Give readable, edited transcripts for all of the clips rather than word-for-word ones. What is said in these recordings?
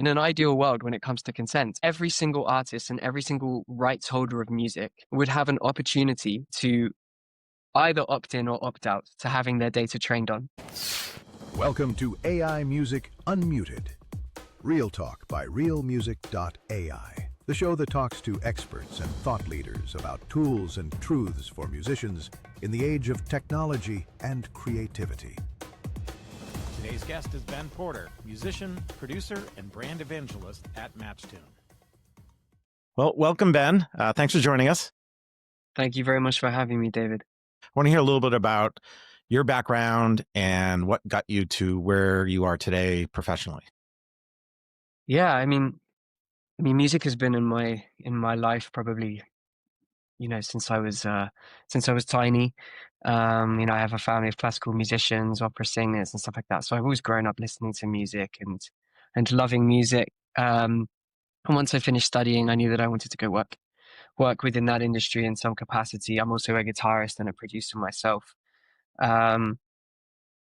in an ideal world, when it comes to consent, every single artist and every single rights holder of music would have an opportunity to either opt in or opt out to having their data trained on. Welcome to AI Music Unmuted. Real Talk by RealMusic.ai, the show that talks to experts and thought leaders about tools and truths for musicians in the age of technology and creativity. Today's guest is Ben Porter, musician, producer, and brand evangelist at MatchTune. Well, welcome, Ben. Thanks for joining us. Thank you very much for having me, David. I want to hear a little bit about your background and what got you to where you are today professionally. Yeah, I mean, music has been in my life probably, since I was tiny. I have a family of classical musicians, opera singers, and stuff like that. So I've always grown up listening to music and loving music. And once I finished studying, I knew that I wanted to go work within that industry in some capacity. I'm also a guitarist and a producer myself.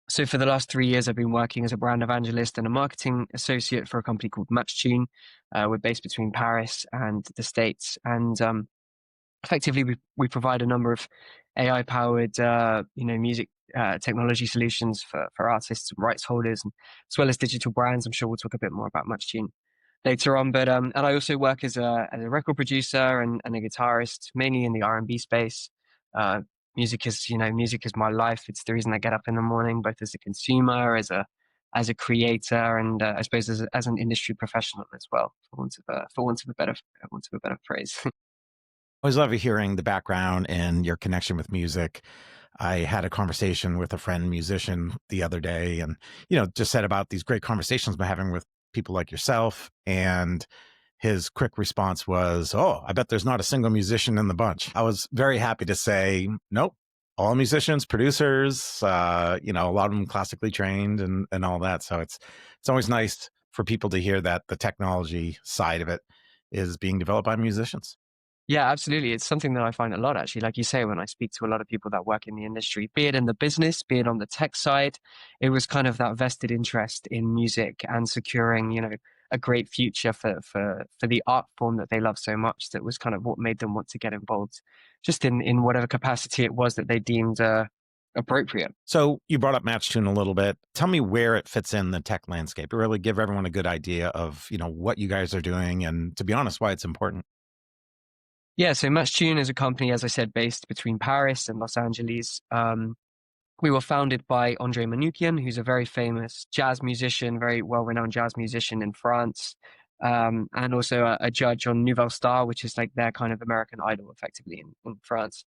So for the last 3 years, I've been working as a brand evangelist and a marketing associate for a company called MatchTune. We're based between Paris and the States, and effectively we provide a number of AI-powered, music technology solutions for artists and rights holders, as well as digital brands. I'm sure we'll talk a bit more about MatchTune later on, but and I also work as a record producer and a guitarist, mainly in the R&B space. Music is my life. It's the reason I get up in the morning, both as a consumer, as a creator, and I suppose as an industry professional as well, for want of a better phrase. I always love hearing the background and your connection with music. I had a conversation with a friend musician the other day, and just said about these great conversations I'm having with people like yourself, and his quick response was, "Oh, I bet there's not a single musician in the bunch." I was very happy to say, nope, all musicians, producers, a lot of them classically trained and all that. So it's always nice for people to hear that the technology side of it is being developed by musicians. Yeah, absolutely. It's something that I find a lot, actually. Like you say, when I speak to a lot of people that work in the industry, be it in the business, be it on the tech side, it was kind of that vested interest in music and securing, a great future for the art form that they love so much. That was kind of what made them want to get involved, just in whatever capacity it was that they deemed appropriate. So you brought up MatchTune a little bit. Tell me where it fits in the tech landscape. Really give everyone a good idea of, what you guys are doing, and to be honest, why it's important. Yeah, so MatchTune is a company, as I said, based between Paris and Los Angeles. We were founded by Andre Manoukian, who's a very famous jazz musician, very well-renowned jazz musician in France, and also a judge on Nouvelle Star, which is like their kind of American Idol, effectively, in France.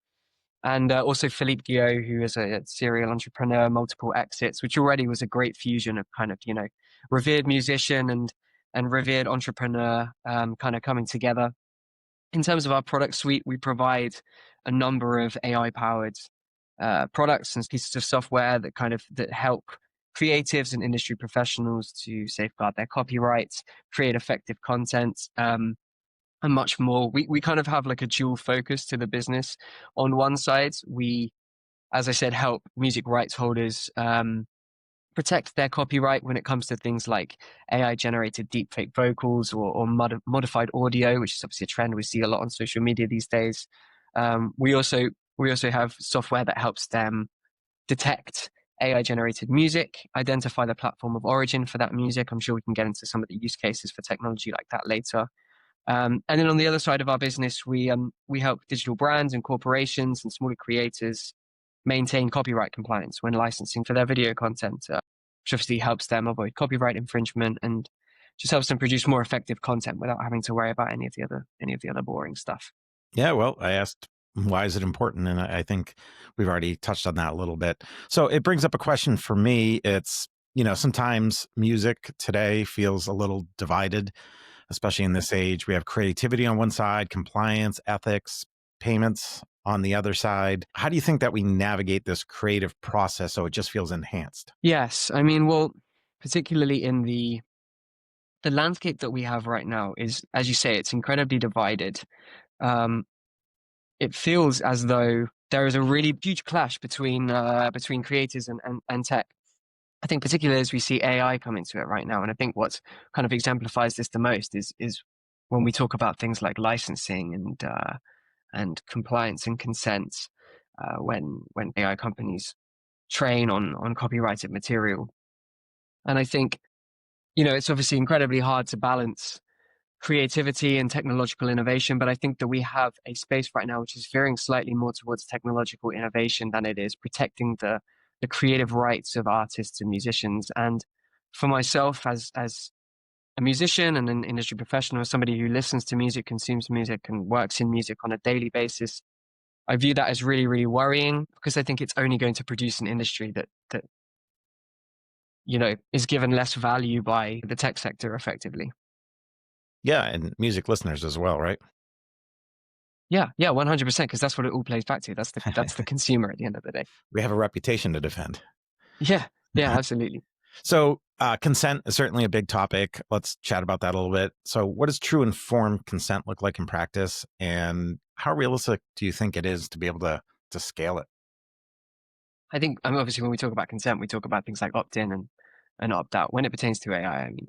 And also Philippe Guillot, who is a serial entrepreneur, multiple exits, which already was a great fusion of kind of, revered musician and revered entrepreneur kind of coming together. In terms of our product suite, we provide a number of AI-powered products and pieces of software that help creatives and industry professionals to safeguard their copyrights, create effective content, and much more. We kind of have like a dual focus to the business. On one side, we, as I said, help music rights holders protect their copyright when it comes to things like AI-generated deepfake vocals or modified audio, which is obviously a trend we see a lot on social media these days. We also have software that helps them detect AI-generated music, identify the platform of origin for that music. I'm sure we can get into some of the use cases for technology like that later. And then on the other side of our business, we help digital brands and corporations and smaller creators maintain copyright compliance when licensing for their video content, which obviously helps them avoid copyright infringement and just helps them produce more effective content without having to worry about any of the other boring stuff. Yeah, well, I asked, why is it important? And I think we've already touched on that a little bit. So it brings up a question for me. It's, sometimes music today feels a little divided, especially in this age. We have creativity on one side, compliance, ethics, payments on the other side. How do you think that we navigate this creative process so it just feels enhanced? Yes, I mean, well, particularly in the landscape that we have right now is, as you say, it's incredibly divided. It feels as though there is a really huge clash between creators and tech. I think particularly as we see AI come into it right now, and I think what kind of exemplifies this the most is when we talk about things like licensing and compliance and consent, when AI companies train on copyrighted material. And I think, it's obviously incredibly hard to balance creativity and technological innovation, but I think that we have a space right now which is veering slightly more towards technological innovation than it is protecting the creative rights of artists and musicians. And for myself, as a musician and an industry professional, somebody who listens to music, consumes music, and works in music on a daily basis, I view that as really, really worrying, because I think it's only going to produce an industry that is given less value by the tech sector effectively. Yeah, and music listeners as well, right? Yeah, 100%, because that's what it all plays back to. That's the consumer at the end of the day. We have a reputation to defend. Yeah, absolutely. So consent is certainly a big topic. Let's chat about that a little bit. So what does true informed consent look like in practice, and how realistic do you think it is to be able to scale it? I think, obviously when we talk about consent, we talk about things like opt-in and opt-out. When it pertains to AI, I mean,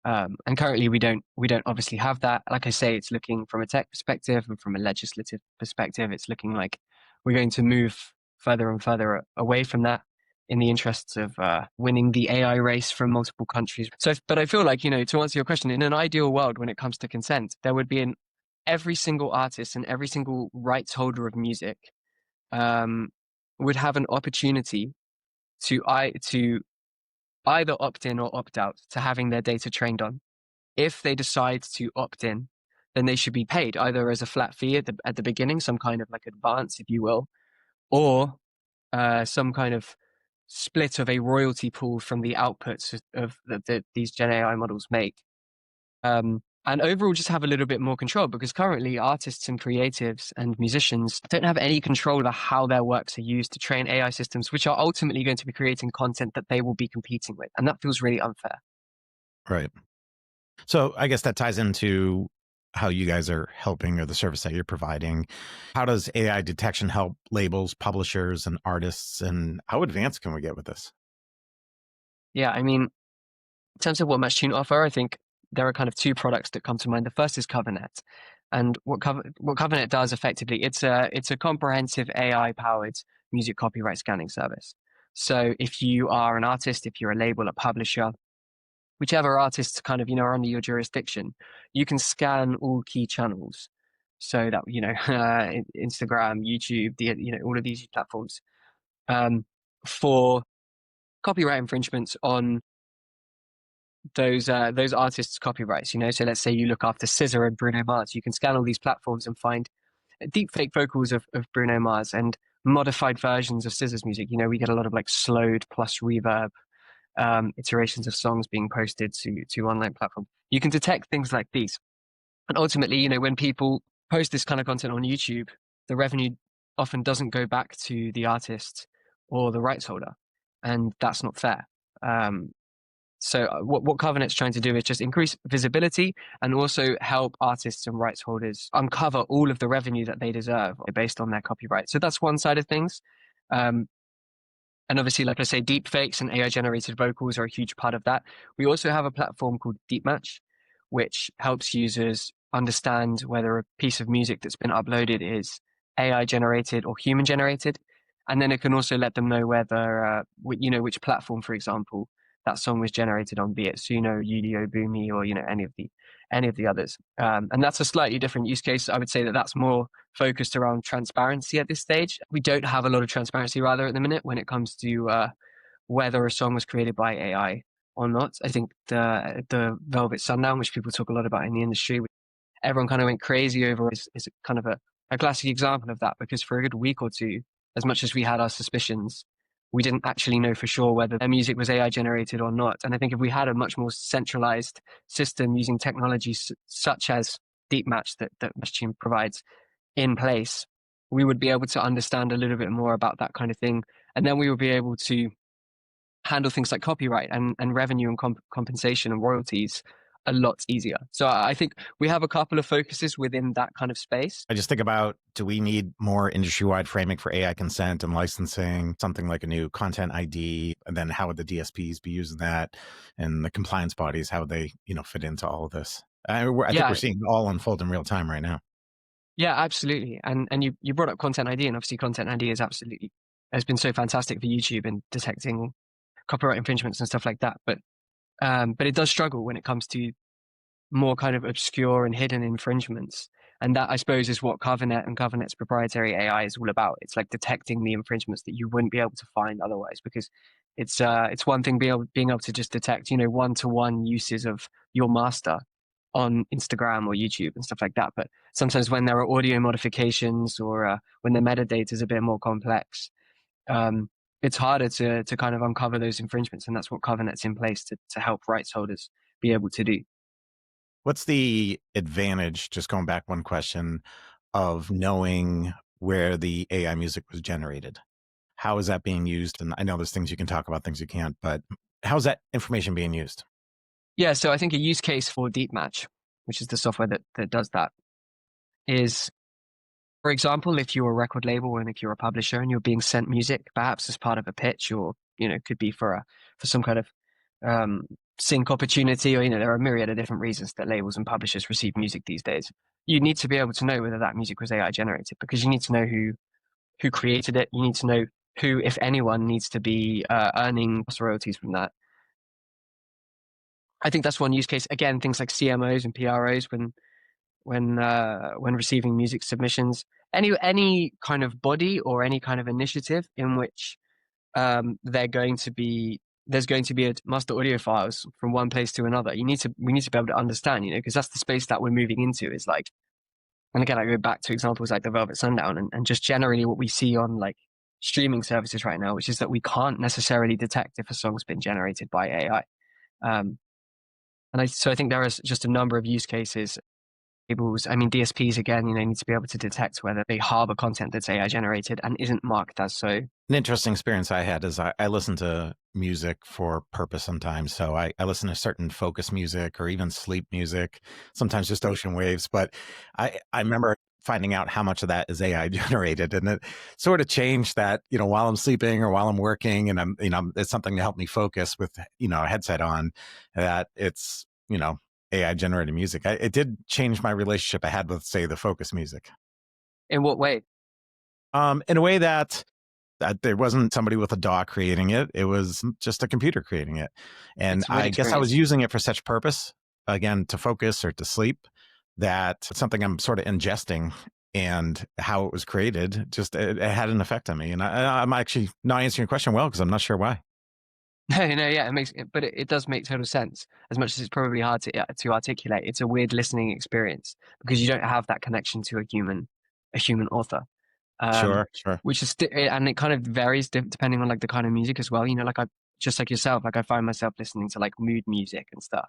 and currently we don't obviously have that. Like I say, it's looking from a tech perspective and from a legislative perspective, it's looking like we're going to move further and further away from that in the interests of winning the AI race from multiple countries. So, but I feel like, to answer your question, in an ideal world, when it comes to consent, there would be every single artist and every single rights holder of music would have an opportunity to either opt in or opt out to having their data trained on. If they decide to opt in, then they should be paid either as a flat fee at the beginning, some kind of like advance, if you will, or some kind of split of a royalty pool from the outputs of that these Gen AI models make. And overall, just have a little bit more control, because currently artists and creatives and musicians don't have any control over how their works are used to train AI systems, which are ultimately going to be creating content that they will be competing with. And that feels really unfair. Right. So I guess that ties into how you guys are helping, or the service that you're providing. How does AI detection help labels, publishers, and artists? And how advanced can we get with this? Yeah, I mean, in terms of what MatchTune offer, I think there are kind of two products that come to mind. The first is Covernet. And what Covernet does effectively, it's a comprehensive AI-powered music copyright scanning service. So if you are an artist, if you're a label, a publisher, whichever artists kind of, are under your jurisdiction, you can scan all key channels. So that, Instagram, YouTube, all of these platforms, for copyright infringements on those artists' copyrights. So let's say you look after SZA and Bruno Mars, you can scan all these platforms and find deepfake vocals of Bruno Mars and modified versions of SZA's music. We get a lot of like slowed plus reverb iterations of songs being posted to online platforms. You can detect things like these, and ultimately, when people post this kind of content on YouTube, the revenue often doesn't go back to the artist or the rights holder, and that's not fair. So what Covenant's trying to do is just increase visibility and also help artists and rights holders uncover all of the revenue that they deserve based on their copyright. So that's one side of things. And obviously, like I say, deep fakes and AI-generated vocals are a huge part of that. We also have a platform called DeepMatch, which helps users understand whether a piece of music that's been uploaded is AI-generated or human-generated. And then it can also let them know whether, which platform, for example, that song was generated on, be it Suno, Udio, Boomi, or any of the others. And that's a slightly different use case. I would say that that's more focused around transparency at this stage. We don't have a lot of transparency, rather, at the minute when it comes to whether a song was created by AI or not. I think the Velvet Sundown, which people talk a lot about in the industry, everyone kind of went crazy over, is kind of a classic example of that, because for a good week or two, as much as we had our suspicions, we didn't actually know for sure whether their music was AI generated or not. And I think if we had a much more centralized system using technologies such as DeepMatch that MuchTune provides in place, we would be able to understand a little bit more about that kind of thing. And then we would be able to handle things like copyright and revenue and compensation and royalties a lot easier. So I think we have a couple of focuses within that kind of space. I just think about, do we need more industry-wide framing for AI consent and licensing, something like a new content ID? And then how would the DSPs be using that? And the compliance bodies, how would they, fit into all of this? I think we're Yeah, seeing it all unfold in real time right now. yeah, absolutely. And you brought up content ID, and obviously content ID is absolutely has been so fantastic for YouTube in detecting copyright infringements and stuff like that. But it does struggle when it comes to more kind of obscure and hidden infringements. And that, I suppose, is what Covenant and Covenant's proprietary AI is all about. It's like detecting the infringements that you wouldn't be able to find otherwise, because it's one thing being able to just detect, one-to-one uses of your master on Instagram or YouTube and stuff like that. But sometimes when there are audio modifications or when the metadata is a bit more complex, um, it's harder to kind of uncover those infringements. And that's what Covenant's in place to help rights holders be able to do. What's the advantage, just going back one question, of knowing where the AI music was generated? How is that being used? And I know there's things you can talk about, things you can't, but how's that information being used? Yeah, so I think a use case for DeepMatch, which is the software that does that, is, for example, if you're a record label and if you're a publisher and you're being sent music, perhaps as part of a pitch, or could be for some kind of sync opportunity, or there are a myriad of different reasons that labels and publishers receive music these days. You need to be able to know whether that music was AI generated, because you need to know who created it. You need to know who, if anyone, needs to be earning royalties from that. I think that's one use case. Again, things like CMOs and PROs when receiving music submissions, any kind of body or any kind of initiative in which there's going to be a master audio files from one place to another. We need to be able to understand, because that's the space that we're moving into. Is like, and again, I go back to examples like the Velvet Sundown and just generally what we see on like streaming services right now, which is that we can't necessarily detect if a song's been generated by AI. So I think there is just a number of use cases. DSPs, again, need to be able to detect whether they harbor content that's AI generated and isn't marked as so. An interesting experience I had is I listen to music for purpose sometimes. So I listen to certain focus music or even sleep music, sometimes just ocean waves. But I remember finding out how much of that is AI generated. And it sort of changed that, while I'm sleeping or while I'm working and it's something to help me focus with, a headset on, that it's, AI generated music. It did change my relationship I had with, say, the focus music. In what way? In a way that there wasn't somebody with a DAW creating it. It was just a computer creating it. And I guess I was using it for such purpose, again, to focus or to sleep, that it's something I'm sort of ingesting, and how it was created, just it had an effect on me. And I'm actually not answering your question well, because I'm not sure why. No, yeah, it does make total sense. As much as it's probably hard to articulate, it's a weird listening experience because you don't have that connection to a human author. Sure. Which is and it kind of varies depending on like the kind of music as well. Like just like yourself, like I find myself listening to like mood music and stuff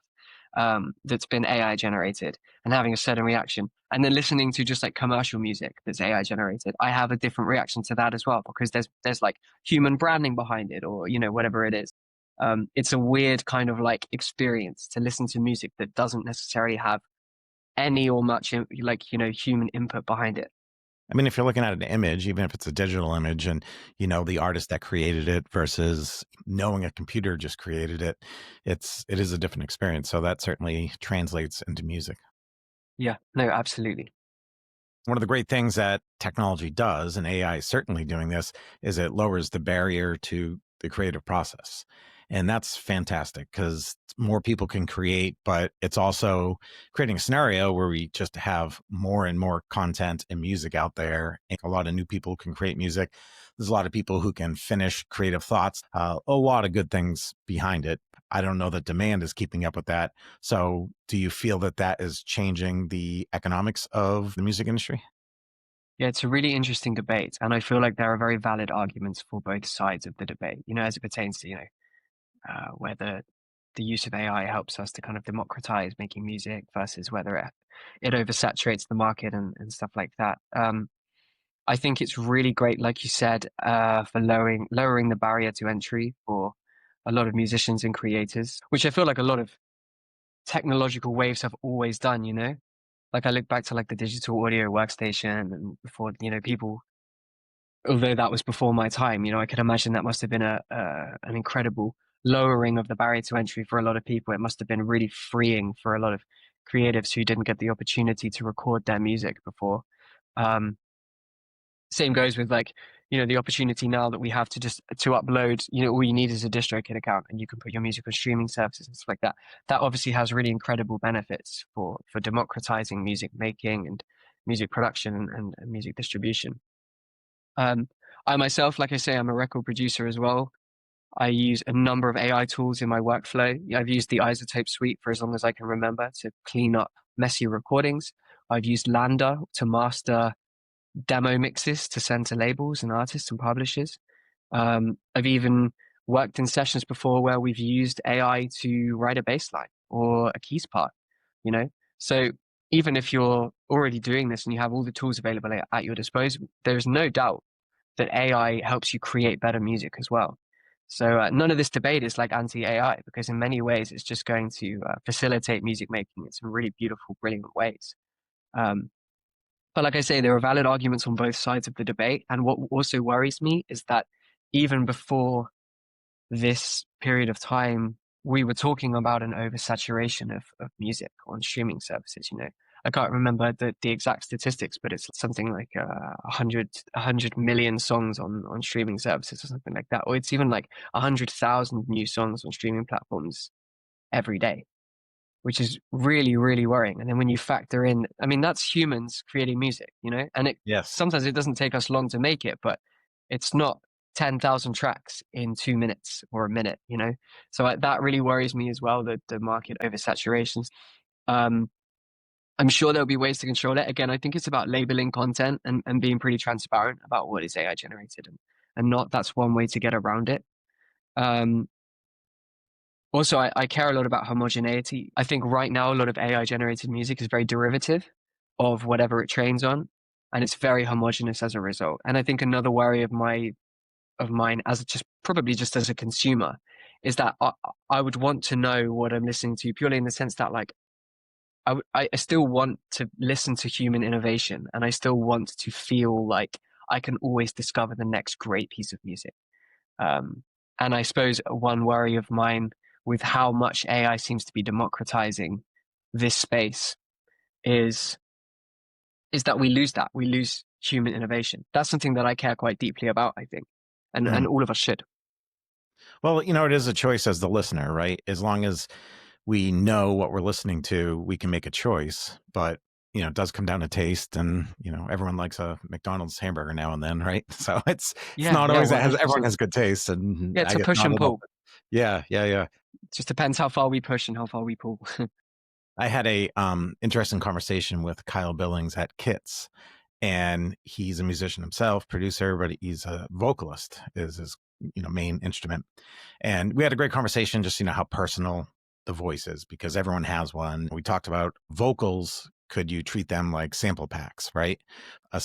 that's been AI generated and having a certain reaction, and then listening to just like commercial music that's AI generated, I have a different reaction to that as well, because there's like human branding behind it, or whatever it is. It's a weird kind of like experience to listen to music that doesn't necessarily have any or much human input behind it. I mean, if you're looking at an image, even if it's a digital image, and the artist that created it versus knowing a computer just created it, it is a different experience. So that certainly translates into music. Yeah, no, absolutely. One of the great things that technology does, and AI is certainly doing this, is it lowers the barrier to the creative process. And that's fantastic, because more people can create, but it's also creating a scenario where we just have more and more content and music out there. And a lot of new people can create music. There's a lot of people who can finish creative thoughts, a lot of good things behind it. I don't know that demand is keeping up with that. So do you feel that that is changing the economics of the music industry? Yeah, it's a really interesting debate, and I feel like there are very valid arguments for both sides of the debate, as it pertains to, whether the use of AI helps us to kind of democratize making music versus whether it oversaturates the market and stuff like that. I think it's really great, like you said, for lowering the barrier to entry for a lot of musicians and creators, which I feel like a lot of technological waves have always done, you know? Like I look back to like the digital audio workstation and before, you know, people, although that was before my time, you know, I could imagine that must have been an incredible lowering of the barrier to entry for a lot of people. It must have been really freeing for a lot of creatives who didn't get the opportunity to record their music before. Um, Same goes with like, you know, the opportunity now that we have to just to upload, you know, all you need is a DistroKid account and you can put your music on streaming services and stuff like that. That obviously has really incredible benefits for democratizing music making and music production and music distribution. I myself, like I say, I'm a record producer as well. I use a number of AI tools in my workflow. I've used the Isotope suite for as long as I can remember to clean up messy recordings. I've used Lambda to master demo mixes to send to labels and artists and publishers. I've even worked in sessions before where we've used AI to write a bass line or a keys part, you know? So even if you're already doing this and you have all the tools available at your disposal, there's no doubt that AI helps you create better music as well. So none of this debate is like anti-AI because in many ways it's just going to facilitate music making in some really beautiful, brilliant ways. Um, but like I say, there are valid arguments on both sides of the debate. And what also worries me is that even before this period of time, we were talking about an oversaturation of music on streaming services, you know. I can't remember the exact statistics, but it's something like 100 million songs on streaming services or something like that. Or it's even like 100,000 new songs on streaming platforms every day, which is really, really worrying. And then when you factor in, I mean, that's humans creating music, you know, and Yes. sometimes it doesn't take us long to make it, but it's not 10,000 tracks in 2 minutes or a minute, you know? So that really worries me as well, the market oversaturations. I'm sure there'll be ways to control it. Again, I think it's about labeling content and being pretty transparent about what is AI generated and not. That's one way to get around it. Also, I care a lot about homogeneity. I think right now, a lot of AI generated music is very derivative of whatever it trains on, and it's very homogeneous as a result. And I think another worry of mine as probably just as a consumer is that I would want to know what I'm listening to purely in the sense that like I still want to listen to human innovation and I still want to feel like I can always discover the next great piece of music. And I suppose one worry of mine with how much AI seems to be democratizing this space is that we lose that. We lose human innovation. That's something that I care quite deeply about, I think. And all of us should. Well, you know, it is a choice as the listener, right? As long as we know what we're listening to, we can make a choice. But, you know, it does come down to taste, and, you know, everyone likes a McDonald's hamburger now and then, right? So it's not always everyone has good taste, and yeah, it's a push and pull. Yeah. It just depends how far we push and how far we pull. I had a interesting conversation with Kyle Billings at Kits, and he's a musician himself, producer, but he's a vocalist is his, you know, main instrument. And we had a great conversation, just, you know, how personal the voice is, because everyone has one. We talked about vocals. Could you treat them like sample packs, right? A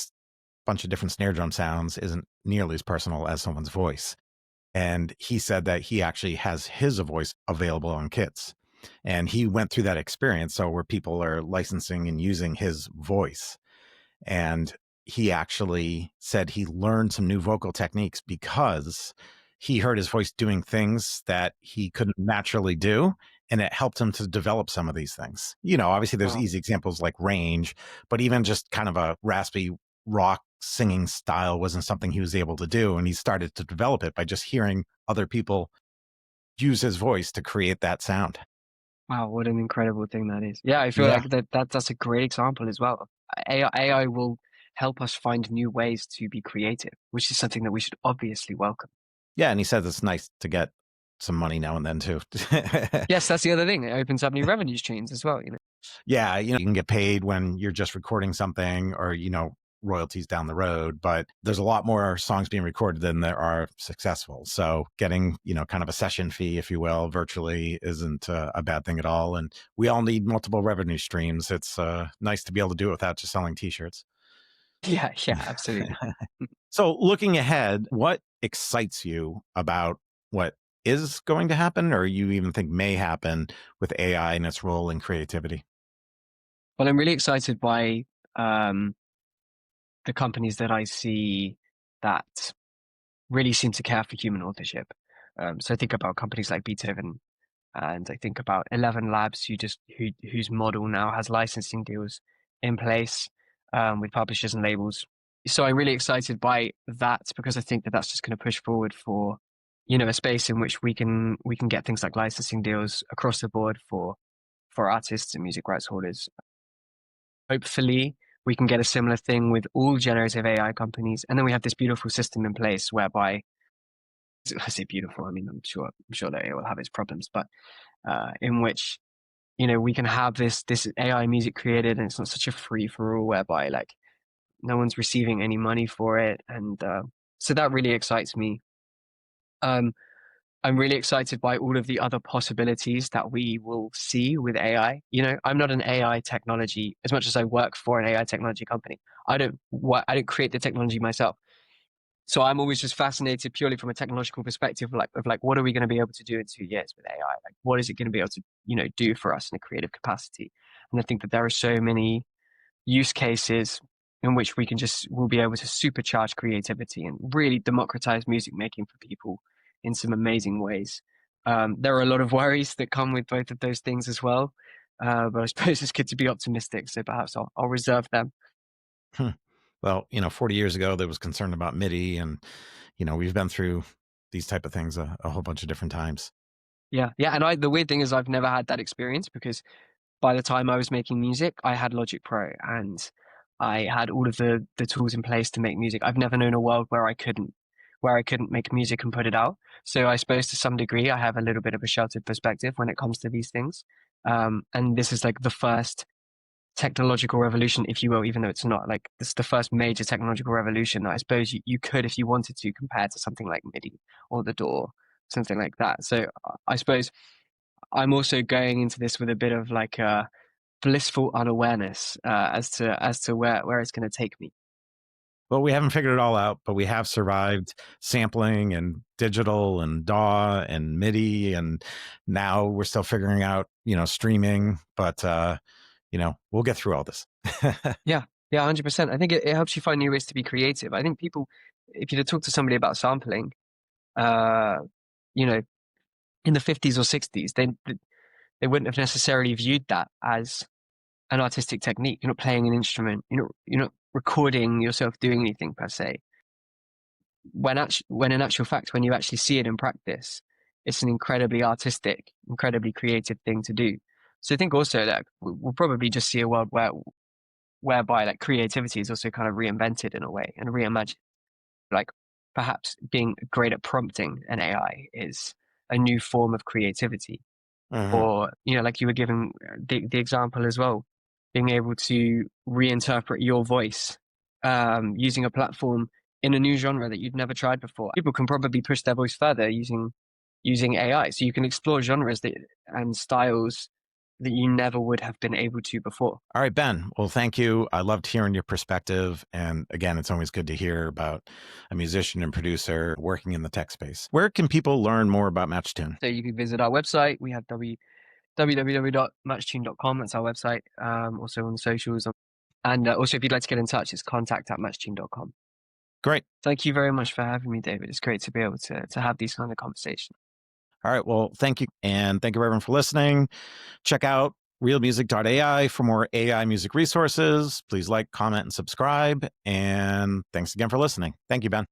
bunch of different snare drum sounds isn't nearly as personal as someone's voice. And he said that he actually has his voice available on Kits. And he went through that experience. So where people are licensing and using his voice. And he actually said he learned some new vocal techniques because he heard his voice doing things that he couldn't naturally do. And it helped him to develop some of these things. You know, obviously there's easy examples like range, but even just kind of a raspy rock singing style wasn't something he was able to do. And he started to develop it by just hearing other people use his voice to create that sound. Wow, what an incredible thing that is. Yeah, I feel like that's a great example as well. AI will help us find new ways to be creative, which is something that we should obviously welcome. Yeah, and he says it's nice to get some money now and then too. Yes, that's the other thing. It opens up new revenue streams as well, you know. Yeah, you know, you can get paid when you're just recording something, or, you know, royalties down the road, but there's a lot more songs being recorded than there are successful. So getting, you know, kind of a session fee, if you will, virtually isn't a bad thing at all. And we all need multiple revenue streams. It's nice to be able to do it without just selling t-shirts. Yeah, absolutely. So looking ahead, what excites you about what is going to happen, or you even think may happen with AI and its role in creativity? Well, I'm really excited by the companies that I see that really seem to care for human authorship. So I think about companies like Beethoven, and I think about 11 Labs, whose model now has licensing deals in place with publishers and labels. So I'm really excited by that because I think that that's just going to push forward for, a space in which we can get things like licensing deals across the board for artists and music rights holders. Hopefully, we can get a similar thing with all generative AI companies, and then we have this beautiful system in place whereby, I say beautiful, I mean, I'm sure that it will have its problems, but in which we can have this AI music created, and it's not such a free for all whereby like no one's receiving any money for it, and so that really excites me. I'm really excited by all of the other possibilities that we will see with AI. I'm not an AI technology as much as I work for an AI technology company. I don't create the technology myself. So I'm always just fascinated purely from a technological perspective, of what are we going to be able to do in 2 years with AI? Like, what is it going to be able to, do for us in a creative capacity? And I think that there are so many use cases in which we'll be able to supercharge creativity and really democratize music making for people in some amazing ways. There are a lot of worries that come with both of those things as well. But I suppose it's good to be optimistic. So perhaps I'll reserve them. Hmm. Well, 40 years ago, there was concern about MIDI, and, we've been through these type of things a whole bunch of different times. Yeah. Yeah. And the weird thing is I've never had that experience because by the time I was making music, I had Logic Pro and I had all of the tools in place to make music. I've never known a world where I couldn't make music and put it out. So I suppose to some degree, I have a little bit of a sheltered perspective when it comes to these things. And this is like the first technological revolution, if you will, even though it's not. Like, this is the first major technological revolution that I suppose you could, if you wanted to, compare to something like MIDI or the DAW, something like that. So I suppose I'm also going into this with a bit of like a blissful unawareness as to where it's going to take me. Well, we haven't figured it all out, but we have survived sampling and digital and DAW and MIDI, and now we're still figuring out, streaming. But we'll get through all this. Yeah, 100%. I think it helps you find new ways to be creative. I think people, if you talk to somebody about sampling, you know, in the 50s or 60s, they wouldn't have necessarily viewed that as an artistic technique. You're not playing an instrument. You're not recording yourself doing anything per se. When in actual fact, when you actually see it in practice, it's an incredibly artistic, incredibly creative thing to do. So I think also that we'll probably just see a world whereby like creativity is also kind of reinvented in a way and reimagined. Like perhaps being great at prompting an AI is a new form of creativity. Or, like you were giving the example as well, being able to reinterpret your voice using a platform in a new genre that you'd never tried before. People can probably push their voice further using AI. So you can explore genres and styles that you never would have been able to before. All right, Ben. Well, thank you. I loved hearing your perspective. And again, it's always good to hear about a musician and producer working in the tech space. Where can people learn more about MatchTune? So you can visit our website. We have www.matchtune.com. That's our website. Also on the socials. And also, if you'd like to get in touch, it's contact@matchtune.com. Great. Thank you very much for having me, David. It's great to be able to have these kind of conversations. All right. Well, thank you. And thank you, everyone, for listening. Check out RealMusic.ai for more AI music resources. Please like, comment, and subscribe. And thanks again for listening. Thank you, Ben.